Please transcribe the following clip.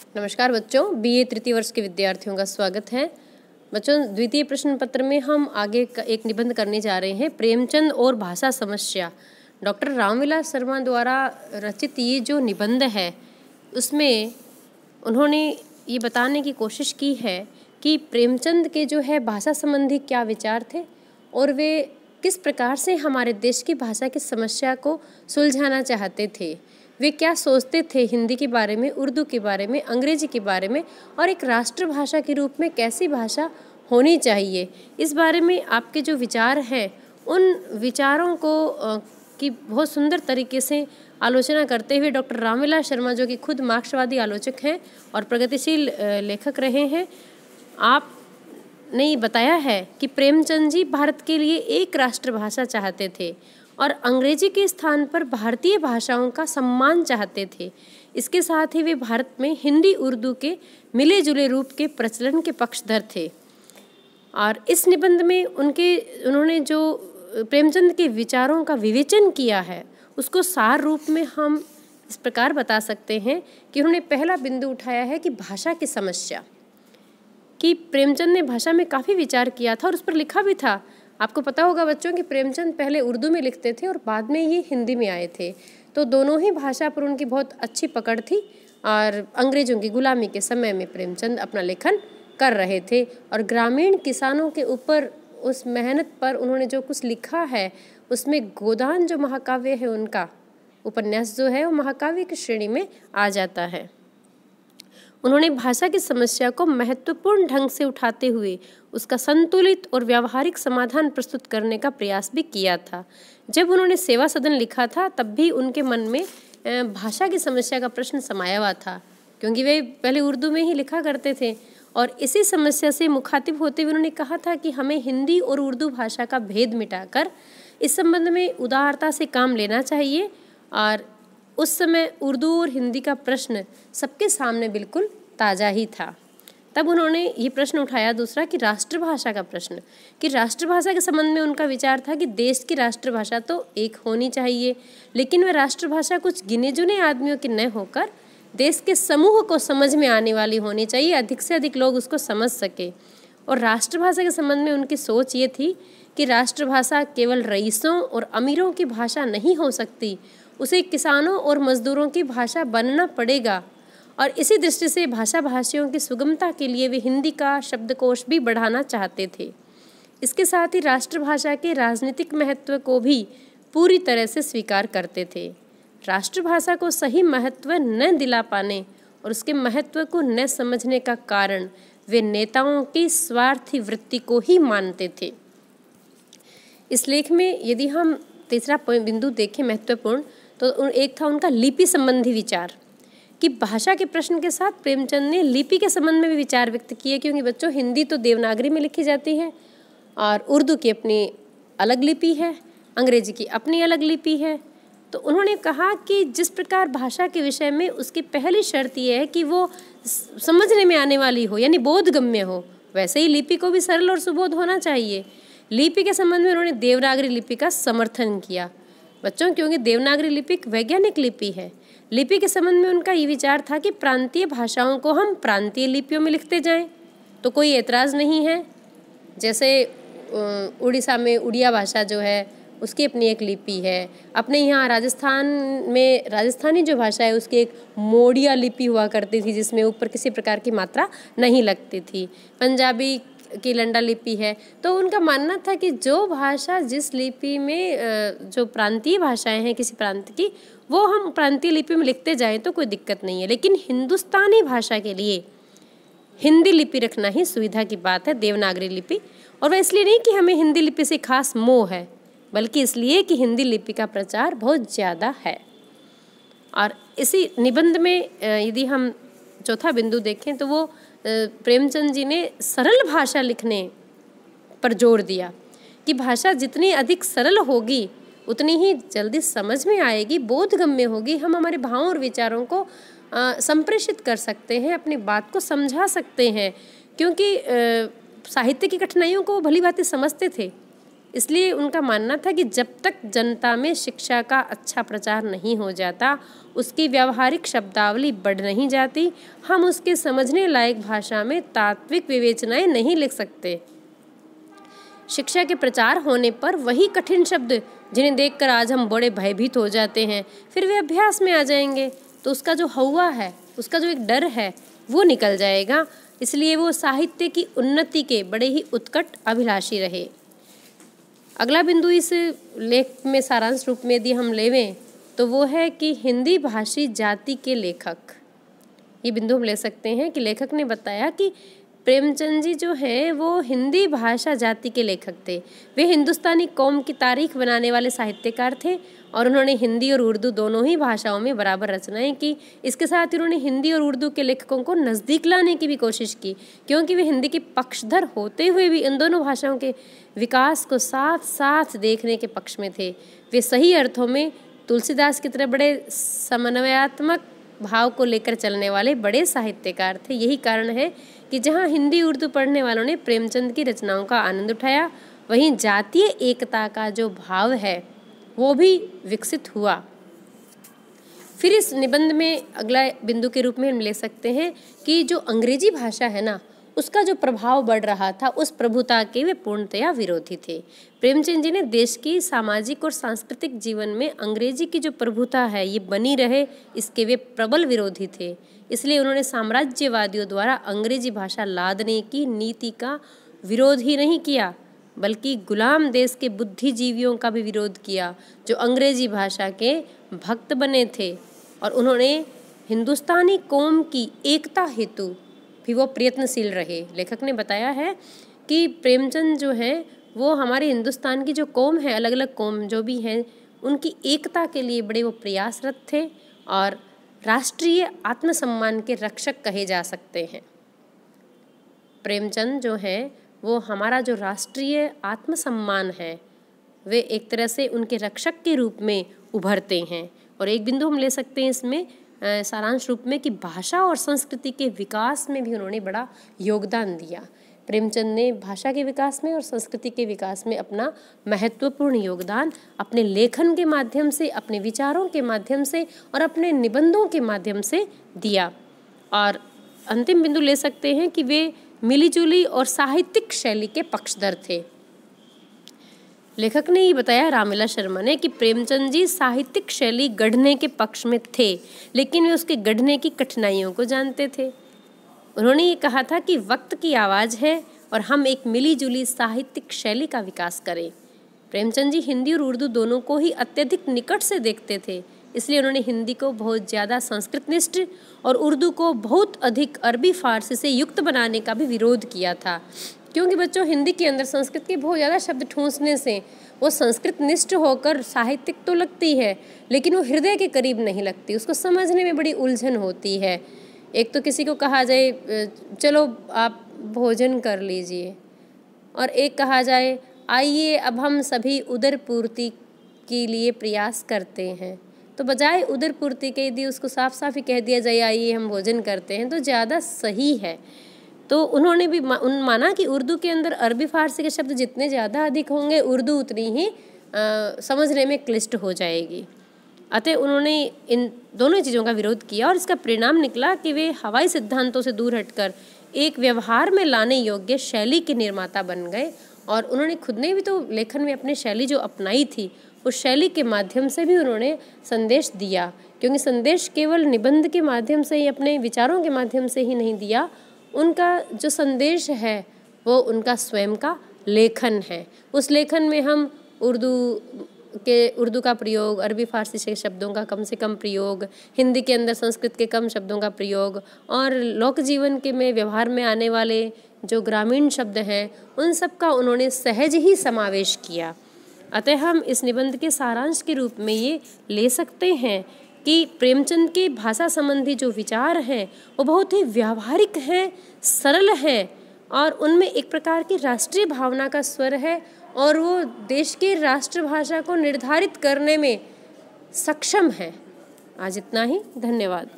नमस्कार बच्चों, बीए तृतीय वर्ष के विद्यार्थियों का स्वागत है। बच्चों, द्वितीय प्रश्न पत्र में हम आगे एक निबंध करने जा रहे हैं, प्रेमचंद और भाषा समस्या। डॉक्टर रामविलास शर्मा द्वारा रचित ये जो निबंध है उसमें उन्होंने ये बताने की कोशिश की है कि प्रेमचंद के जो है भाषा संबंधी क्या विचार थे और वे किस प्रकार से हमारे देश की भाषा की समस्या को सुलझाना चाहते थे। वे क्या सोचते थे हिंदी के बारे में, उर्दू के बारे में, अंग्रेजी के बारे में और एक राष्ट्रभाषा के रूप में कैसी भाषा होनी चाहिए। इस बारे में आपके जो विचार हैं उन विचारों को की बहुत सुंदर तरीके से आलोचना करते हुए डॉक्टर रामविलास शर्मा, जो कि खुद मार्क्सवादी आलोचक हैं और प्रगतिशील लेखक रहे हैं, आपने बताया है कि प्रेमचंद जी भारत के लिए एक राष्ट्रभाषा चाहते थे और अंग्रेजी के स्थान पर भारतीय भाषाओं का सम्मान चाहते थे। इसके साथ ही वे भारत में हिंदी उर्दू के मिले जुले रूप के प्रचलन के पक्षधर थे। और इस निबंध में उन्होंने जो प्रेमचंद के विचारों का विवेचन किया है उसको सार रूप में हम इस प्रकार बता सकते हैं कि उन्होंने पहला बिंदु उठाया है कि भाषा की समस्या, कि प्रेमचंद ने भाषा में काफ़ी विचार किया था और उस पर लिखा भी था। आपको पता होगा बच्चों कि प्रेमचंद पहले उर्दू में लिखते थे और बाद में ये हिंदी में आए थे, तो दोनों ही भाषा पर उनकी बहुत अच्छी पकड़ थी और अंग्रेजों की गुलामी के समय में प्रेमचंद अपना लेखन कर रहे थे और ग्रामीण किसानों के ऊपर उस मेहनत पर उन्होंने जो कुछ लिखा है उसमें गोदान जो महाकाव्य है, उनका उपन्यास जो है वो महाकाव्य की श्रेणी में आ जाता है। उन्होंने भाषा की समस्या को महत्वपूर्ण ढंग से उठाते हुए उसका संतुलित और व्यावहारिक समाधान प्रस्तुत करने का प्रयास भी किया था। जब उन्होंने सेवा सदन लिखा था तब भी उनके मन में भाषा की समस्या का प्रश्न समाया हुआ था, क्योंकि वे पहले उर्दू में ही लिखा करते थे और इसी समस्या से मुखातिब होते हुए उन्होंने कहा था कि हमें हिंदी और उर्दू भाषा का भेद मिटाकर इस संबंध में उदारता से काम लेना चाहिए। और उस समय उर्दू और हिंदी का प्रश्न सबके सामने बिल्कुल ताज़ा ही था। तब उन्होंने ये प्रश्न उठाया दूसरा कि राष्ट्रभाषा का प्रश्न, कि राष्ट्रभाषा के संबंध में उनका विचार था कि देश की राष्ट्रभाषा तो एक होनी चाहिए, लेकिन वह राष्ट्रभाषा कुछ गिने चुने आदमियों की न होकर देश के समूह को समझ में आने वाली होनी चाहिए, अधिक से अधिक लोग उसको समझ सके। और राष्ट्रभाषा के संबंध में उनकी सोच ये थी कि राष्ट्रभाषा केवल रईसों और अमीरों की भाषा नहीं हो सकती, उसे किसानों और मजदूरों की भाषा बनना पड़ेगा। और इसी दृष्टि से भाषा भाषियों की सुगमता के लिए वे हिंदी का शब्दकोश भी बढ़ाना चाहते थे। इसके साथ ही राष्ट्रभाषा के राजनीतिक महत्व को भी पूरी तरह से स्वीकार करते थे। राष्ट्रभाषा को सही महत्व न दिला पाने और उसके महत्व को न समझने का कारण वे नेताओं की स्वार्थी वृत्ति को ही मानते थे। इस लेख में यदि हम तीसरा बिंदु देखें महत्वपूर्ण, तो एक था उनका लिपि संबंधी विचार, कि भाषा के प्रश्न के साथ प्रेमचंद ने लिपि के संबंध में भी विचार व्यक्त किए, क्योंकि बच्चों हिंदी तो देवनागरी में लिखी जाती है और उर्दू की अपनी अलग लिपि है, अंग्रेजी की अपनी अलग लिपि है। तो उन्होंने कहा कि जिस प्रकार भाषा के विषय में उसकी पहली शर्त यह है कि वो समझने में आने वाली हो, यानी बोधगम्य हो, वैसे ही लिपि को भी सरल और सुबोध होना चाहिए। लिपि के संबंध में उन्होंने देवनागरी लिपि का समर्थन किया बच्चों, क्योंकि देवनागरी लिपि एक वैज्ञानिक लिपि है। लिपि के संबंध में उनका ये विचार था कि प्रांतीय भाषाओं को हम प्रांतीय लिपियों में लिखते जाएं तो कोई ऐतराज़ नहीं है। जैसे उड़ीसा में उड़िया भाषा जो है उसकी अपनी एक लिपि है, अपने यहाँ राजस्थान में राजस्थानी जो भाषा है उसकी एक मोड़िया लिपि हुआ करती थी जिसमें ऊपर किसी प्रकार की मात्रा नहीं लगती थी, पंजाबी की लंडा लिपि है। तो उनका मानना था कि जो भाषा जिस लिपि में जो प्रांतीय भाषाएं हैं किसी प्रांत की, वो हम प्रांतीय लिपि में लिखते जाएं तो कोई दिक्कत नहीं है, लेकिन हिंदुस्तानी भाषा के लिए हिंदी लिपि रखना ही सुविधा की बात है, देवनागरी लिपि। और वह इसलिए नहीं कि हमें हिंदी लिपि से खास मोह है, बल्कि इसलिए कि हिंदी लिपि का प्रचार बहुत ज़्यादा है। और इसी निबंध में यदि हम चौथा बिंदु देखें तो वो प्रेमचंद जी ने सरल भाषा लिखने पर जोर दिया कि भाषा जितनी अधिक सरल होगी उतनी ही जल्दी समझ में आएगी, बोधगम्य होगी, हम हमारे भावों और विचारों को संप्रेषित कर सकते हैं, अपनी बात को समझा सकते हैं। क्योंकि साहित्य की कठिनाइयों को भली भांति समझते थे, इसलिए उनका मानना था कि जब तक जनता में शिक्षा का अच्छा प्रचार नहीं हो जाता, उसकी व्यावहारिक शब्दावली बढ़ नहीं जाती, हम उसके समझने लायक भाषा में तात्विक विवेचनाएं नहीं लिख सकते। शिक्षा के प्रचार होने पर वही कठिन शब्द जिन्हें देखकर आज हम बड़े भयभीत हो जाते हैं, फिर वे अभ्यास में आ जाएंगे तो उसका जो हौवा है, उसका जो एक डर है, वो निकल जाएगा। इसलिए वो साहित्य की उन्नति के बड़े ही उत्कट अभिलाषी रहे। अगला बिंदु इस लेख में सारांश रूप में यदि हम लेवें तो वो है कि हिंदी भाषी जाति के लेखक। ये बिंदु हम ले सकते हैं कि लेखक ने बताया कि प्रेमचंद जी जो हैं वो हिंदी भाषा जाति के लेखक थे। वे हिंदुस्तानी कौम की तारीख बनाने वाले साहित्यकार थे और उन्होंने हिंदी और उर्दू दोनों ही भाषाओं में बराबर रचनाएं की। इसके साथ ही उन्होंने हिंदी और उर्दू के लेखकों को नज़दीक लाने की भी कोशिश की, क्योंकि वे हिंदी के पक्षधर होते हुए भी इन दोनों भाषाओं के विकास को साथ साथ देखने के पक्ष में थे। वे सही अर्थों में तुलसीदास की तरह बड़े समन्वयात्मक भाव को लेकर चलने वाले बड़े साहित्यकार थे। यही कारण है कि जहाँ हिंदी उर्दू पढ़ने वालों ने प्रेमचंद की रचनाओं का आनंद उठाया, वहीं जातीय एकता का जो भाव है वो भी विकसित हुआ। फिर इस निबंध में अगला बिंदु के रूप में हम ले सकते हैं कि जो अंग्रेजी भाषा है ना, उसका जो प्रभाव बढ़ रहा था, उस प्रभुता के वे पूर्णतया विरोधी थे। प्रेमचंद जी ने देश की सामाजिक और सांस्कृतिक जीवन में अंग्रेजी की जो प्रभुता है ये बनी रहे, इसके वे प्रबल विरोधी थे। इसलिए उन्होंने साम्राज्यवादियों द्वारा अंग्रेजी भाषा लादने की नीति का विरोध ही नहीं किया, बल्कि गुलाम देश के बुद्धिजीवियों का भी विरोध किया जो अंग्रेजी भाषा के भक्त बने थे। और उन्होंने हिंदुस्तानी कौम की एकता हेतु भी वो प्रयत्नशील रहे। लेखक ने बताया है कि प्रेमचंद जो हैं वो हमारे हिंदुस्तान की जो कौम है, अलग अलग कौम जो भी हैं, उनकी एकता के लिए बड़े वो प्रयासरत थे और राष्ट्रीय आत्मसम्मान के रक्षक कहे जा सकते हैं। प्रेमचंद जो है वो हमारा जो राष्ट्रीय आत्मसम्मान है वे एक तरह से उनके रक्षक के रूप में उभरते हैं। और एक बिंदु हम ले सकते हैं इसमें सारांश रूप में कि भाषा और संस्कृति के विकास में भी उन्होंने बड़ा योगदान दिया। प्रेमचंद ने भाषा के विकास में और संस्कृति के विकास में अपना महत्वपूर्ण योगदान अपने लेखन के माध्यम से, अपने विचारों के माध्यम से और अपने निबंधों के माध्यम से दिया। और अंतिम बिंदु ले सकते हैं कि वे मिलीजुली और साहित्यिक शैली के पक्षधर थे। लेखक ने ये बताया, रामलीला शर्मा ने, कि प्रेमचंद जी साहित्यिक शैली गढ़ने के पक्ष में थे, लेकिन वे उसके गढ़ने की कठिनाइयों को जानते थे। उन्होंने ये कहा था कि वक्त की आवाज़ है और हम एक मिलीजुली साहित्यिक शैली का विकास करें। प्रेमचंद जी हिंदी और उर्दू दोनों को ही अत्यधिक निकट से देखते थे, इसलिए उन्होंने हिंदी को बहुत ज़्यादा संस्कृतनिष्ठ और उर्दू को बहुत अधिक अरबी फारसी से युक्त बनाने का भी विरोध किया था। क्योंकि बच्चों, हिंदी के अंदर संस्कृत के बहुत ज़्यादा शब्द ठूंसने से वो संस्कृत निष्ठ होकर साहित्यिक तो लगती है, लेकिन वो हृदय के करीब नहीं लगती, उसको समझने में बड़ी उलझन होती है। एक तो किसी को कहा जाए चलो आप भोजन कर लीजिए, और एक कहा जाए आइए अब हम सभी उदर पूर्ति के लिए प्रयास करते हैं। तो बजाय उदर पूर्ति के यदि उसको साफ साफ ही कह दिया जाए आइए हम भोजन करते हैं, तो ज़्यादा सही है। तो उन्होंने भी माना कि उर्दू के अंदर अरबी फारसी के शब्द जितने ज़्यादा अधिक होंगे, उर्दू उतनी ही समझने में क्लिष्ट हो जाएगी। अतः उन्होंने इन दोनों चीज़ों का विरोध किया और इसका परिणाम निकला कि वे हवाई सिद्धांतों से दूर हटकर एक व्यवहार में लाने योग्य शैली के निर्माता बन गए। और उन्होंने खुद ने भी तो लेखन में अपनी शैली जो अपनाई थी, उस शैली के माध्यम से भी उन्होंने संदेश दिया, क्योंकि संदेश केवल निबंध के माध्यम से ही, अपने विचारों के माध्यम से ही नहीं दिया। उनका जो संदेश है वो उनका स्वयं का लेखन है। उस लेखन में हम उर्दू का प्रयोग, अरबी फारसी से शब्दों का कम से कम प्रयोग, हिंदी के अंदर संस्कृत के कम शब्दों का प्रयोग और लोक जीवन के में व्यवहार में आने वाले जो ग्रामीण शब्द हैं उन सब का उन्होंने सहज ही समावेश किया। अतः हम इस निबंध के सारांश के रूप में ये ले सकते हैं कि प्रेमचंद के भाषा संबंधी जो विचार हैं वो बहुत ही व्यावहारिक हैं, सरल हैं और उनमें एक प्रकार की राष्ट्रीय भावना का स्वर है और वो देश की राष्ट्रभाषा को निर्धारित करने में सक्षम है। आज इतना ही, धन्यवाद।